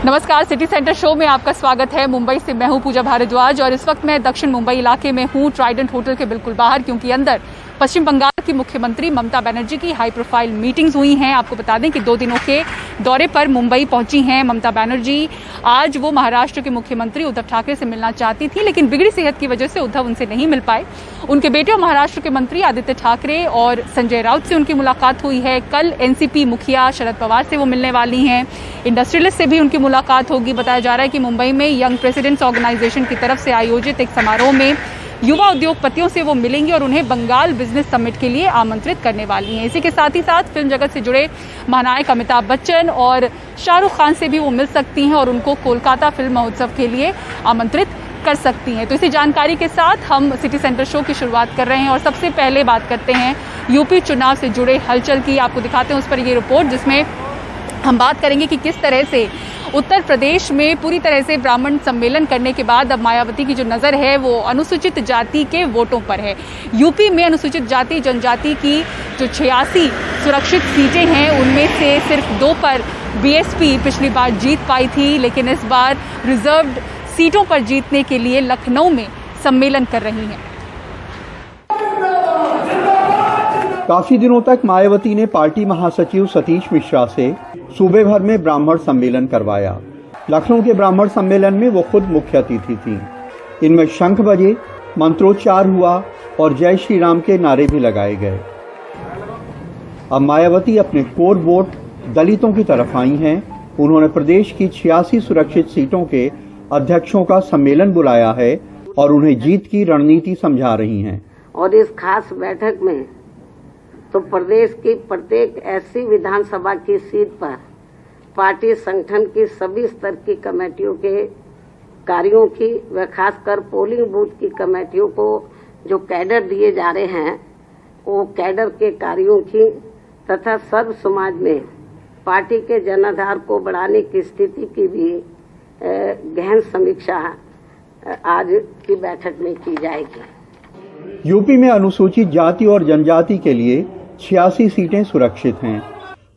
नमस्कार, city centre show में आपका स्वागत है। मुंबई से मैं हूं पूजा भारद्वाज और इस वक्त मैं दक्षिण मुंबई इलाके में हूं, ट्राइडेंट होटल के बिल्कुल बाहर, क्योंकि अंदर पश्चिम बंगाल की मुख्यमंत्री ममता बनर्जी की हाई प्रोफाइल मीटिंग्स हुई हैं। आपको बता दें कि 2 दिनों के दौरे पर मुंबई पहुंची हैं ममता बनर्जी। आज वो महाराष्ट्र के मुख्यमंत्री उद्धव ठाकरे से मिलना चाहती थी, लेकिन बिगड़ी सेहत की वजह से उद्धव उनसे नहीं मिल पाए। उनके बेटे और महाराष्ट्र के मंत्री आदित्य ठाकरे और संजय राउत से उनकी मुलाकात हुई है। कल एनसीपी मुखिया शरद पवार से वो मिलने वाली हैं। इंडस्ट्रियलिस्ट से भी उनकी मुलाकात होगी। बताया जा रहा है कि मुंबई में यंग प्रेसिडेंट्स ऑर्गेनाइजेशन की तरफ से आयोजित एक समारोह में युवा उद्योगपतियों से वो मिलेंगी और उन्हें बंगाल बिजनेस समिट के लिए आमंत्रित करने वाली हैं। इसी के साथ ही साथ फिल्म जगत से जुड़े महानायक अमिताभ बच्चन और शाहरुख खान से भी वो मिल सकती हैं और उनको कोलकाता फिल्म महोत्सव के लिए आमंत्रित कर सकती हैं। तो इसी जानकारी के साथ हम सिटी सेंटर शो की शुरुआत कर रहे हैं और सबसे पहले बात करते हैं यूपी चुनाव से जुड़े हलचल की। आपको दिखाते हैं उस पर ये रिपोर्ट, जिसमें हम बात करेंगे कि किस तरह से उत्तर प्रदेश में पूरी तरह से ब्राह्मण सम्मेलन करने के बाद अब मायावती की जो नज़र है वो अनुसूचित जाति के वोटों पर है। यूपी में अनुसूचित जाति जनजाति की जो 86 सुरक्षित सीटें हैं उनमें से सिर्फ 2 पर बीएसपी पिछली बार जीत पाई थी, लेकिन इस बार रिजर्व्ड सीटों पर जीतने के लिए लखनऊ में सम्मेलन कर रही हैं। काफी दिनों तक मायावती ने पार्टी महासचिव सतीश मिश्रा से सूबे भर में ब्राह्मण सम्मेलन करवाया। लखनऊ के ब्राह्मण सम्मेलन में वो खुद मुख्य अतिथि थीं। इनमें शंख बजे, मंत्रोच्चार हुआ और जय श्री राम के नारे भी लगाए गए। अब मायावती अपने कोर वोट दलितों की तरफ आई हैं। उन्होंने प्रदेश की 86 सुरक्षित सीटों के अध्यक्षों का सम्मेलन बुलाया है और उन्हें जीत की रणनीति समझा रही हैं। और इस खास बैठक में तो प्रदेश की प्रत्येक ऐसी विधानसभा की सीट पर पार्टी संगठन की सभी स्तर की कमेटियों के कार्यों की व खासकर पोलिंग बूथ की कमेटियों को जो कैडर दिए जा रहे हैं वो कैडर के कार्यों की तथा सर्व समाज में पार्टी के जनाधार को बढ़ाने की स्थिति की भी गहन समीक्षा आज की बैठक में की जाएगी। यूपी में अनुसूचित जाति और जनजाति के लिए 86 सीटें सुरक्षित हैं।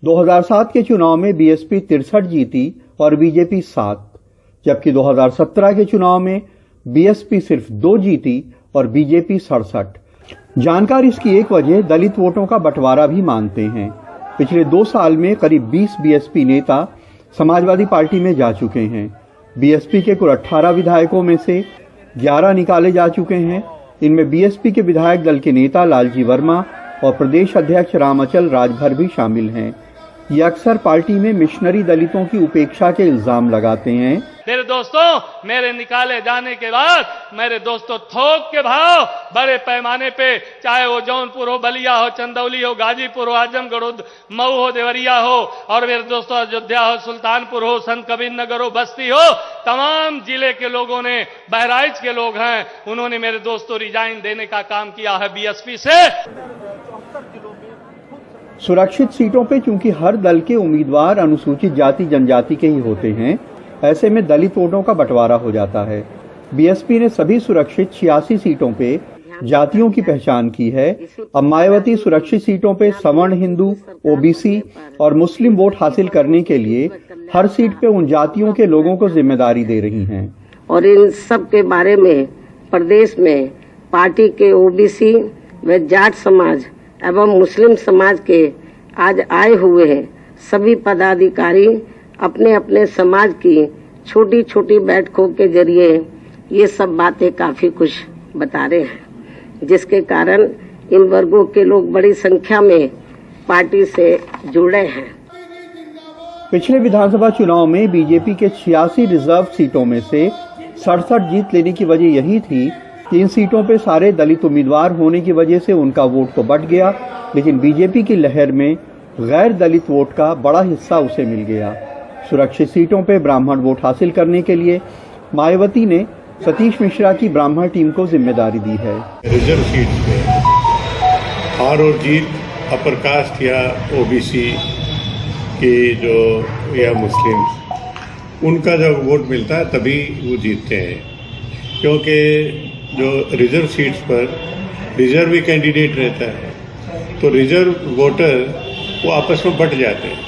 2007 के चुनाव में बीएसपी 63 जीती और बीजेपी 7, जबकि 2017 के चुनाव में बीएसपी सिर्फ 2 जीती और बीजेपी 67। जानकार इसकी एक वजह दलित वोटों का बंटवारा भी मानते हैं। पिछले 2 साल में करीब 20 बीएसपी नेता समाजवादी पार्टी में जा चुके हैं। बीएसपी के कुल 18 विधायकों में से 11 निकाले जा चुके हैं। इनमें बीएसपी के विधायक दल के नेता लालजी वर्मा और प्रदेश अध्यक्ष रामअचल राजभर भी शामिल हैं। ये अक्सर पार्टी में मिशनरी दलितों की उपेक्षा के इल्जाम लगाते हैं। मेरे दोस्तों, मेरे निकाले जाने के बाद मेरे दोस्तों थोक के भाव बड़े पैमाने पे, चाहे वो जौनपुर हो, बलिया हो, चंदौली हो, गाजीपुर हो, आजमगढ़ हो, मऊ हो, देवरिया हो, और मेरे दोस्तों अयोध्या हो, सुल्तानपुर हो, संत कबीर नगर हो, बस्ती हो, तमाम जिले के लोगों ने, बहराइच के लोग हैं, उन्होंने मेरे दोस्तों रिजाइन देने का काम किया है बीएसपी से। सुरक्षित सीटों पे चूंकि हर दल के उम्मीदवार अनुसूचित जाति जनजाति के ही होते हैं, ऐसे में दलित वोटों का बंटवारा हो जाता है। बीएसपी ने सभी सुरक्षित 86 सीटों पे जातियों की पहचान की है। अब मायावती सुरक्षित सीटों पे सवर्ण, हिंदू, ओबीसी और मुस्लिम वोट हासिल करने के लिए हर सीट पे उन जातियों के लोगों को जिम्मेदारी दे रही हैं। और इन सब के बारे में प्रदेश में पार्टी के ओबीसी व जाट समाज एवं मुस्लिम समाज के आज आए हुए हैं सभी पदाधिकारी अपने अपने समाज की छोटी छोटी बैठकों के जरिए ये सब बातें काफी कुछ बता रहे हैं, जिसके कारण इन वर्गों के लोग बड़ी संख्या में पार्टी से जुड़े हैं। पिछले विधानसभा चुनाव में बीजेपी के 86 रिजर्व सीटों में से 67 जीत लेने की वजह यही थी कि इन सीटों पे सारे दलित उम्मीदवार होने की वजह से उनका वोट तो बढ़ गया, लेकिन बीजेपी की लहर में गैर दलित वोट का बड़ा हिस्सा उसे मिल गया। सुरक्षित सीटों पे ब्राह्मण वोट हासिल करने के लिए मायावती ने सतीश मिश्रा की ब्राह्मण टीम को जिम्मेदारी दी है। रिजर्व सीट पे हार और जीत अपर कास्ट या ओबीसी के जो या मुस्लिम्स, उनका जब वोट मिलता है तभी वो जीतते हैं, क्योंकि जो रिजर्व सीट्स पर रिजर्व ही कैंडिडेट रहता है तो रिजर्व वोटर वो आपस में बट जाते हैं।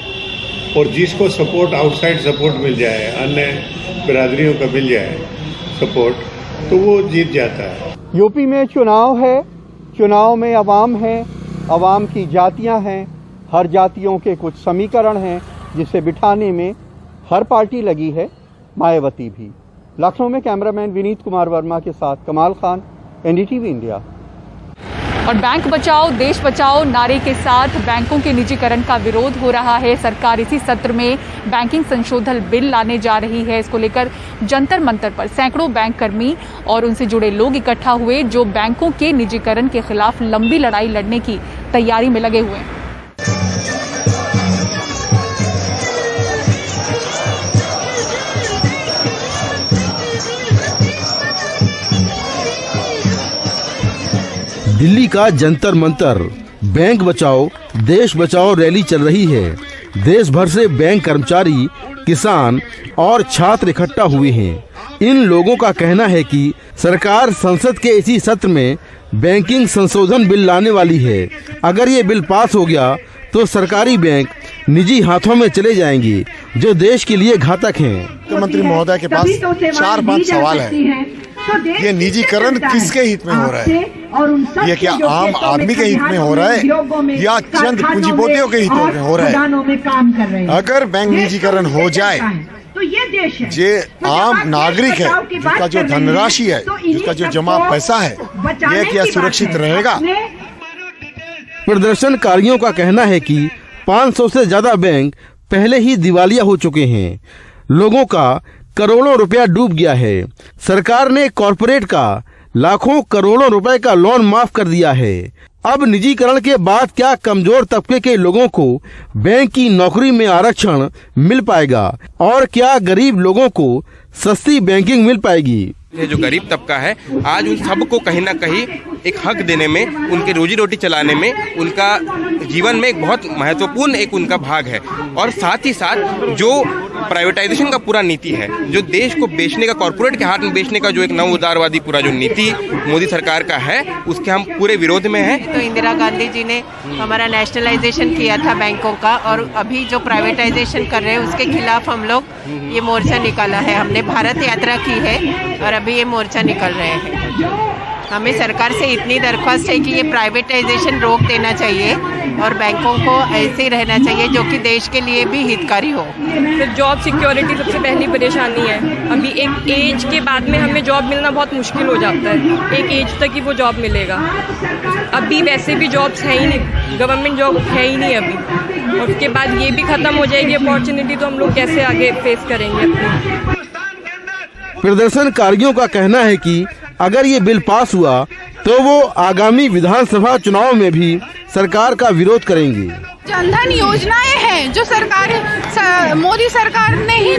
और जिसको सपोर्ट आउटसाइड सपोर्ट मिल जाए, अन्य बिरादरियों का मिल जाए सपोर्ट, तो वो जीत जाता है। यूपी में चुनाव है, चुनाव में अवाम है, अवाम की जातियां हैं, हर जातियों के कुछ समीकरण हैं जिसे बिठाने में हर पार्टी लगी है, मायावती भी। लखनऊ में कैमरामैन विनीत कुमार वर्मा के साथ कमाल खान, एनडीटीवी इंडिया। और बैंक बचाओ देश बचाओ नारे के साथ बैंकों के निजीकरण का विरोध हो रहा है। सरकार इसी सत्र में बैंकिंग संशोधन बिल लाने जा रही है। इसको लेकर जंतर मंतर पर सैकड़ों बैंक कर्मी और उनसे जुड़े लोग इकट्ठा हुए, जो बैंकों के निजीकरण के खिलाफ लंबी लड़ाई लड़ने की तैयारी में लगे हुए हैं। दिल्ली का जंतर मंतर, बैंक बचाओ देश बचाओ रैली चल रही है। देश भर से बैंक कर्मचारी, किसान और छात्र इकट्ठा हुए हैं। इन लोगों का कहना है कि सरकार संसद के इसी सत्र में बैंकिंग संशोधन बिल लाने वाली है। अगर ये बिल पास हो गया तो सरकारी बैंक निजी हाथों में चले जाएंगे, जो देश के लिए घातक हैं। मुख्यमंत्री महोदय के पास 4-5 सवाल है। ये निजीकरण किसके हित में हो रहा है? ये क्या आम आदमी के हित में हो रहा है या चंद पूंजीपतियों के हित में हो रहा है? अगर बैंक निजीकरण हो जाए तो ये आम नागरिक है, जिसका जो धनराशि है, जिसका जो जमा पैसा है, ये क्या सुरक्षित रहेगा? प्रदर्शनकारियों का कहना है कि 500 से ज्यादा बैंक पहले ही दिवालिया हो चुके हैं। लोगों का करोड़ों रुपया डूब गया है। सरकार ने कॉरपोरेट का लाखों करोड़ों रुपए का लोन माफ कर दिया है। अब निजीकरण के बाद क्या कमजोर तबके के लोगों को बैंक की नौकरी में आरक्षण मिल पाएगा और क्या गरीब लोगों को सस्ती बैंकिंग मिल पाएगी? ये जो गरीब तबका है, आज उन सबको कहीं ना कहीं एक हक देने में, उनके रोजी रोटी चलाने में, उनका जीवन में एक बहुत महत्वपूर्ण एक उनका भाग है। और साथ ही साथ जो प्राइवेटाइजेशन का पूरा नीति है, जो देश को बेचने का, कॉर्पोरेट के हाथ में बेचने का जो एक नव उदारवादी पूरा जो नीति मोदी सरकार का है, उसके हम पूरे विरोध में हैं। तो इंदिरा गांधी जी ने हमारा नेशनलाइजेशन किया था बैंकों का, और अभी जो प्राइवेटाइजेशन कर रहे हैं उसके खिलाफ हम लोग ये मोर्चा निकाला है। हमने भारत यात्रा की है और अभी ये मोर्चा निकल रहे हैं। हमें सरकार से इतनी दरख्वास्त है कि ये प्राइवेटाइजेशन रोक देना चाहिए और बैंकों को ऐसे ही रहना चाहिए जो कि देश के लिए भी हितकारी हो। फिर जॉब सिक्योरिटी सबसे पहली परेशानी है। अभी एक एज के बाद में हमें जॉब मिलना बहुत मुश्किल हो जाता है। एक एज तक ही वो जॉब मिलेगा। अभी वैसे भी जॉब्स है ही नहीं, गवर्नमेंट जॉब है ही नहीं अभी, और उसके बाद ये भी ख़त्म हो जाएगी अपॉर्चुनिटी, तो हम लोग कैसे आगे फेस करेंगे अपनी। प्रदर्शनकारियों का कहना है कि अगर ये बिल पास हुआ तो वो आगामी विधानसभा चुनाव में भी सरकार का विरोध करेंगे। जनधन योजनाएं हैं जो मोदी सरकार ने ही,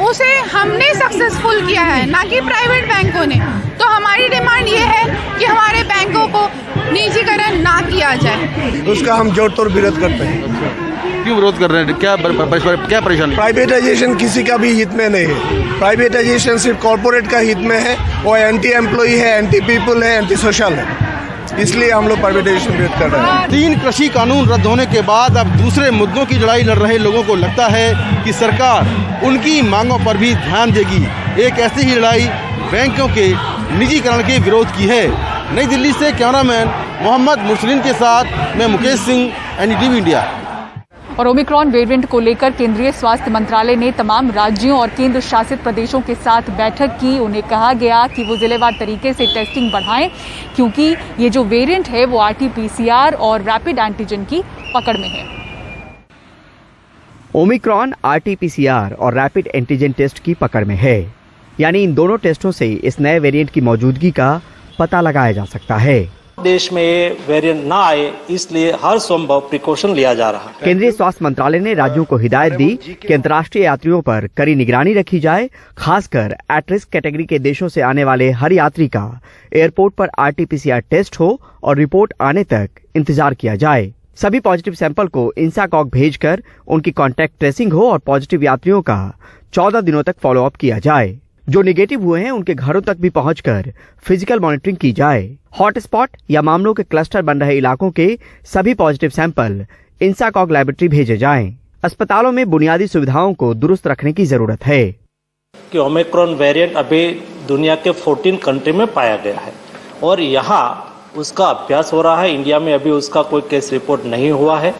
उसे हमने सक्सेसफुल किया है, ना कि प्राइवेट बैंकों ने। तो हमारी डिमांड ये है कि हमारे बैंकों को निजीकरण ना किया जाए। उसका हम जोर तोड़ विरोध करते हैं। क्यों विरोध कर रहे हैं? क्या परेशानी? प्राइवेटाइजेशन किसी का भी हित में नहीं है। प्राइवेटाइजेशन सिर्फ कॉर्पोरेट का हित में है। वो एंटी एम्प्लॉय है, एंटी पीपल है, एंटी सोशल है। इसलिए हम लोग प्राइवेटाइजेशन विरोध कर रहे हैं। 3 कृषि कानून रद्द होने के बाद अब दूसरे मुद्दों की लड़ाई लड़ रहे लोगों को लगता है कि सरकार उनकी मांगों पर भी ध्यान देगी। एक ऐसी ही लड़ाई बैंकों के निजीकरण के विरोध की है। नई दिल्ली से कैमरामैन मोहम्मद मुरसलीन के साथ मैं मुकेश सिंह, एनडीटीवी इंडिया। और ओमिक्रॉन वेरिएंट को लेकर केंद्रीय स्वास्थ्य मंत्रालय ने तमाम राज्यों और केंद्र शासित प्रदेशों के साथ बैठक की। उन्हें कहा गया कि वो जिलेवार तरीके से टेस्टिंग बढ़ाएं, क्योंकि ये जो वेरिएंट है वो RT-PCR और रैपिड एंटीजन की पकड़ में है। ओमिक्रॉन RT-PCR और रैपिड एंटीजन टेस्ट की पकड़ में है, यानी इन दोनों टेस्टों से इस नए वेरिएंट की मौजूदगी का पता लगाया जा सकता है। देश में ये वेरिएंट ना आए, इसलिए हर संभव प्रिकॉशन लिया जा रहा है। केंद्रीय स्वास्थ्य मंत्रालय ने राज्यों को हिदायत दी कि अंतर्राष्ट्रीय यात्रियों पर कड़ी निगरानी रखी जाए। खासकर एट रिस्क कैटेगरी के देशों से आने वाले हर यात्री का एयरपोर्ट पर RT-PCR टेस्ट हो और रिपोर्ट आने तक इंतजार किया जाए। सभी पॉजिटिव सैंपल को इंसाकॉग भेजकर उनकी कॉन्टैक्ट ट्रेसिंग हो और पॉजिटिव यात्रियों का 14 दिनों तक फॉलोअप किया जाए। जो नेगेटिव हुए हैं उनके घरों तक भी पहुंचकर फिजिकल मॉनिटरिंग की जाए। हॉटस्पॉट या मामलों के क्लस्टर बन रहे इलाकों के सभी पॉजिटिव सैंपल इंसाकॉग लैबोरेटरी भेजे जाएं। अस्पतालों में बुनियादी सुविधाओं को दुरुस्त रखने की जरूरत है कि ओमिक्रॉन वेरिएंट अभी दुनिया के 14 कंट्री में पाया गया है और यहाँ उसका अभ्यास हो रहा है। इंडिया में अभी उसका कोई केस रिपोर्ट नहीं हुआ है।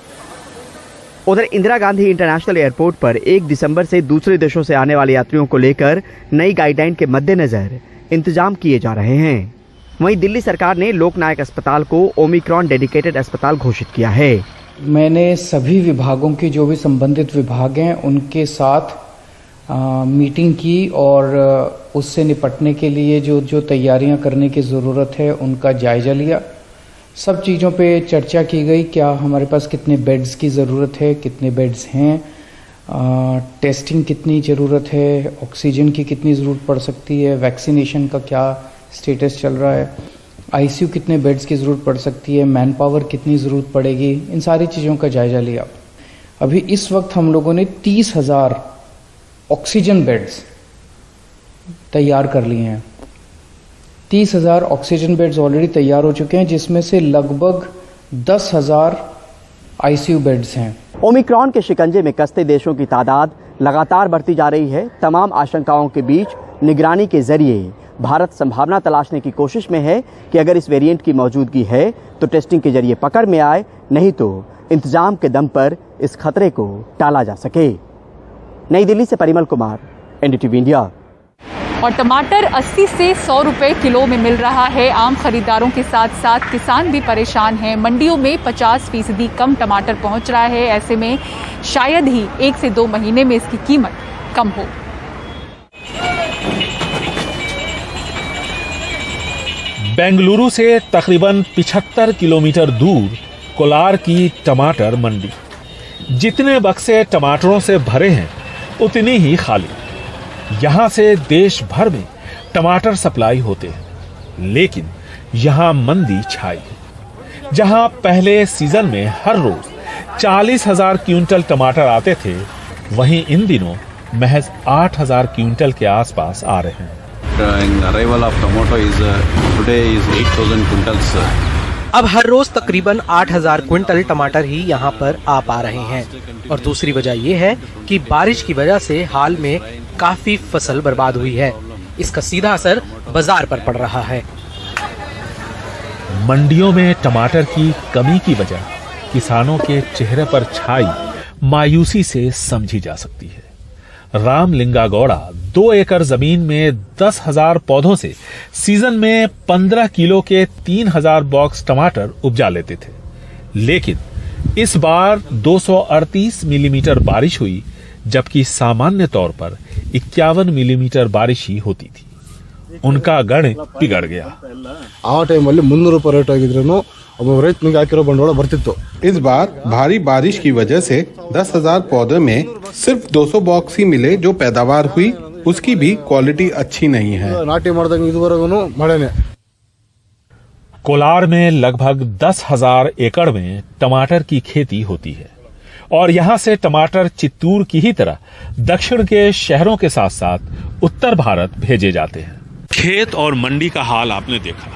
उधर इंदिरा गांधी इंटरनेशनल एयरपोर्ट पर 1 दिसंबर से दूसरे देशों से आने वाले यात्रियों को लेकर नई गाइडलाइन के मद्देनजर इंतजाम किए जा रहे हैं। वहीं दिल्ली सरकार ने लोकनायक अस्पताल को ओमिक्रॉन डेडिकेटेड अस्पताल घोषित किया है। मैंने सभी विभागों के जो भी संबंधित विभाग हैं उनके साथ मीटिंग की और उससे निपटने के लिए जो तैयारियां करने की ज़रूरत है उनका जायजा लिया। सब चीज़ों पे चर्चा की गई, क्या हमारे पास कितने बेड्स की ज़रूरत है, कितने बेड्स हैं, टेस्टिंग कितनी ज़रूरत है, ऑक्सीजन की कितनी ज़रूरत पड़ सकती है, वैक्सीनेशन का क्या स्टेटस चल रहा है, आईसीयू कितने बेड्स की ज़रूरत पड़ सकती है, मैन पावर कितनी ज़रूरत पड़ेगी, इन सारी चीज़ों का जायजा लिया। अभी इस वक्त हम लोगों ने 30,000 ऑक्सीजन बेड्स तैयार कर लिए हैं। 30,000 ऑक्सीजन बेड्स ऑलरेडी तैयार हो चुके हैं, जिसमें से लगभग 10,000 आईसीयू बेड्स हैं। ओमिक्रॉन के शिकंजे में कसते देशों की तादाद लगातार बढ़ती जा रही है। तमाम आशंकाओं के बीच निगरानी के जरिए भारत संभावना तलाशने की कोशिश में है कि अगर इस वेरिएंट की मौजूदगी है तो टेस्टिंग के जरिए पकड़ में आए, नहीं तो इंतजाम के दम पर इस खतरे को टाला जा सके। नई दिल्ली से परिमल कुमार, एनडीटीवी इंडिया। और टमाटर 80 से 100 रुपए किलो में मिल रहा है। आम खरीदारों के साथ साथ किसान भी परेशान हैं। मंडियों में 50% कम टमाटर पहुंच रहा है। ऐसे में शायद ही 1 से 2 महीने में इसकी कीमत कम हो। बेंगलुरु से तकरीबन 75 किलोमीटर दूर कोलार की टमाटर मंडी। जितने बक्से टमाटरों से भरे हैं उतनी ही खाली। यहां से देश भर में टमाटर सप्लाई होते हैं, लेकिन यहां मंदी छाई है। जहां पहले सीजन में हर रोज 40,000 क्विंटल टमाटर आते थे, वहीं इन दिनों महज 8,000 क्विंटल के आसपास आ रहे हैं। Arrival of tomato is today is 8,000 quintals. अब हर रोज तकरीबन 8,000 क्विंटल टमाटर ही यहाँ पर आ पा रहे हैं। और दूसरी वजह यह है कि बारिश की वजह से हाल में काफी फसल बर्बाद हुई है। इसका सीधा असर बाजार पर पड़ रहा है। मंडियों में टमाटर की कमी की वजह किसानों के चेहरे पर छाई मायूसी से समझी जा सकती है। रामलिंगा गौड़ा 2 एकड़ जमीन में 10,000 पौधों से सीजन में 15 किलो के 3,000 बॉक्स टमाटर उपजा लेते थे, लेकिन इस बार 238 मिलीमीटर बारिश हुई, जबकि सामान्य तौर पर 51 मिलीमीटर बारिश ही होती थी। उनका गणित बिगड़ गया। आ टाइम 300 ರೂಪಾಯಿ ರೇಟ್ ಆಗಿದ್ರೂ ಒಬ್ಬ ರೈತನಿಗೆ ಹಾಕಿರೋ ಬಂಡವಾಳ ಬರ್ತಿತ್ತು। इस बार भारी बारिश की वजह से 10,000 पौधे में सिर्फ 200 बॉक्स ही मिले। जो पैदावार हुई उसकी भी क्वालिटी अच्छी नहीं है। ನಾಟಿ ಮಾಡಿದಂಗೆ ಇದುವರೆಗೂ ಮಳೆನೇ। कोलार में लगभग 10,000 एकड़ में टमाटर की खेती होती है और यहां से टमाटर चित्तूर की ही तरह दक्षिण के शहरों के साथ साथ उत्तर भारत भेजे जाते हैं। खेत और मंडी का हाल आपने देखा।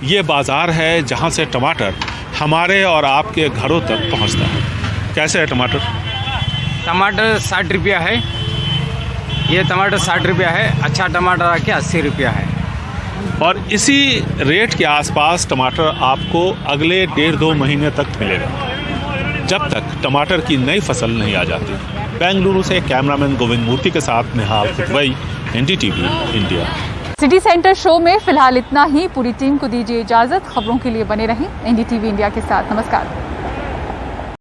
ये बाजार है जहां से टमाटर हमारे और आपके घरों तक पहुंचता है। कैसे है टमाटर? टमाटर 60 रुपया है। ये टमाटर 60 रुपया है। अच्छा टमाटर आके 80 रुपया है। और इसी रेट के आसपास टमाटर आपको अगले 1.5-2 महीने तक मिलेगा, जब तक टमाटर की नई फसल नहीं आ जाती। बेंगलुरु से कैमरामैन गोविंद मूर्ति के साथ Nihal Khutwai, NDTV India. City centre show में फिलहाल इतना ही। पूरी टीम को दीजिए इजाजत। खबरों के लिए बने रहें एनडीटीवी इंडिया के साथ। नमस्कार।